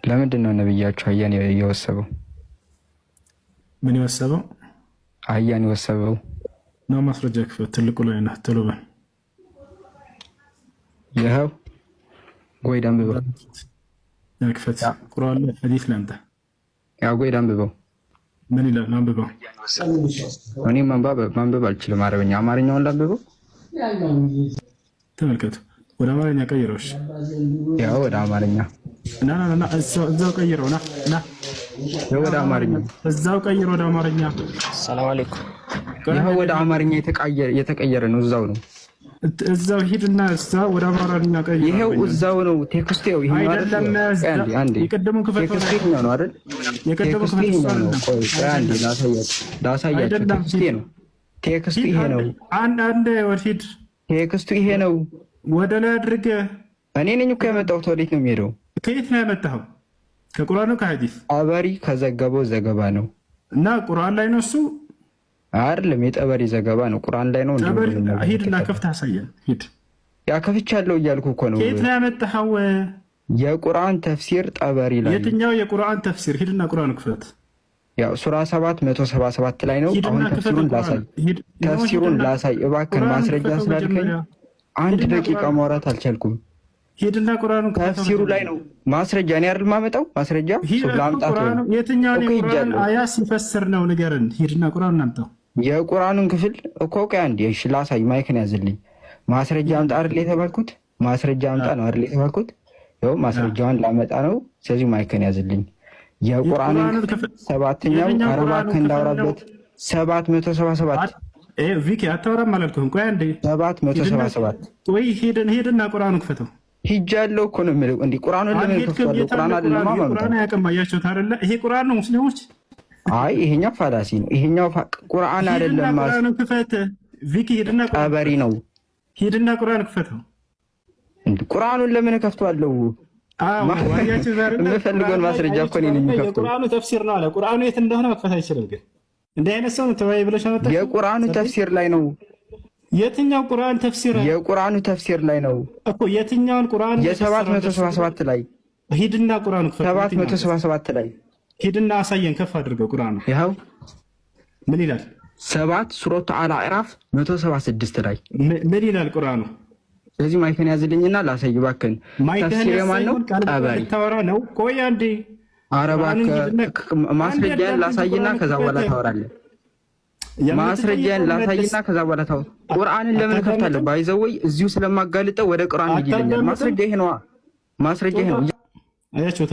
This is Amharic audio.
ለምንድን ነው ነብያችሁ አህያን የወሰበው? ምን የወሰበው? አህያን የወሰበው ነው። ማስረጃ ክፈት፣ ትልቁ ላይ ነው። ቶሎ በል። ይኸው ጎይዳ አንብበው። ክፈት፣ ቁርአን ላይ ሐዲስ ላይ አንተ ያው ጎይዳ አንብበው። ምን ይላል? አንብበው። እኔ ማንበብ አልችልም። አማርኛውን ላንብበው። ተመልከቱ። ወደ አማርኛ ቀይረውሽ። ያው ወደ አማርኛ ና እዛው ቀይረው። ና ወደ አማርኛ እዛው ቀይረው ወደ አማርኛ። ሰላም አለይኩም። ይሄው ወደ አማርኛ የተቀየረ ነው። እዛው ሂድና እዛው ወደ አማርኛ ቀይረው። ይሄው እዛው ነው ቴክስቱ። ይሄው አይደለም። አንዴ የቀደሙ ክፈት ነው አይደል? የቀደሙ ክፈት ነው። ቆይ አንዴ ላሳያችሁ። ቴክስቱ ይሄ ነው። አንድ ወዲህ ቴክስቱ ይሄ ነው። ወደ ላይ አድርገ። እኔ ነኝ እኮ ያመጣሁት። ወዴት ነው የሚሄደው? ከየት ነው ያመጣኸው? ከቁርአን ነው ከሐዲስ? ጠበሪ ከዘገበው ዘገባ ነው። እና ቁርአን ላይ ነው እሱ አይደለም። የጠበሪ ዘገባ ነው። ቁርአን ላይ ነው። ሂድና ከፍተህ አሳየን። ሂድ። ያ ከፍቻለሁ እያልኩ እኮ ነው። ከየት ነው ያመጣኸው? የቁርአን ተፍሲር ጠበሪ ላይ። የትኛው የቁርአን ተፍሲር? ሂድና ቁርአን ክፈት። ያው ሱራ 777 ላይ ነው። አሁን ተፍሲሩን ላሳይ እባክህን። ማስረጃ ስላልከኝ አንድ ደቂቃ ማውራት አልቻልኩም። ሂድና ቁርአኑ ተፍሲሩ ላይ ነው ማስረጃ። እኔ አይደል ማመጣው ማስረጃ ላምጣት ነው። የትኛውን የቁርአን አያ ሲፈስር ነው ንገረን። ሂድና ቁርአኑን አምጣው። የቁርአኑን ክፍል እኮ ቆይ አንዴ እሺ ላሳይ። ማይክን ያዝልኝ። ማስረጃ አምጣ አይደል የተባልኩት? ማስረጃ አምጣ ነው አይደል የተባልኩት? ያው ማስረጃውን ላመጣ ነው። ስለዚህ ማይክን ያዝልኝ። የቁርአኑን ሰባተኛው አረባ ከእንዳወራበት 777 ቪኪ አታወራም አላልኩህም? ቆይ አንዴ 777 ወይ ሄድና ቁርአኑን ክፈተው። ሂጃለሁ እኮ ነው የምልህ። እንዲህ ቁርአኑን ለምን ከፍቷል? ቁርአን አይደለም ማለት ቁርአን ያቀማያችሁት አይደለ? ይሄ ቁርአን ነው ሙስሊሞች። አይ ይሄኛው ፋላሲ ነው። ይሄኛው ቁርአን አይደለም ማለት ቁርአኑን ክፈት ቪኪ። ሄድና ጠበሪ ነው። ሂድና ቁርአን ክፈተው። ቁርአኑን ለምን ከፍቷለሁ? የምፈልገውን ማስረጃ እኮ ነው የሚከፍተው። የቁርአኑ ተፍሲር ነው አለ። ቁርአኑ የት እንደሆነ መክፈት አይችልም። ግን እንደ አይነት ሰው ነው ተወያይ ብለሽ አመጣ። የቁርአኑ ተፍሲር ላይ ነው። የትኛው ቁርአን ተፍሲር? የቁርአኑ ተፍሲር ላይ ነው እኮ። የትኛውን ቁርአን? የ777 ላይ ሂድና ቁርአኑ ክፈት። 777 ላይ ሂድና አሳየን። ከፍ አድርገው ቁርአኑ። ይኸው ምን ይላል? 7 ሱረቱ አልአዕራፍ 176 ላይ ምን ይላል ቁርአኑ? ስለዚህ ማይክን ያዝልኝና ላሳይ እባክህን። ተፍሲር የማን ነው? ጠበሪ ታወራ ነው። ቆይ አንዴ አረባ ማስረጃን ላሳይና ከዛ በኋላ ታወራለህ። ማስረጃን ላሳይና ከዛ በኋላ ታወራ። ቁርአንን ለምን ከፍታለህ? ባይዘወይ እዚሁ ስለማጋልጠው ወደ ቁርአን ይልኛል። ማስረጃ ይሄ ነው። ማስረጃ ይሄ ነው።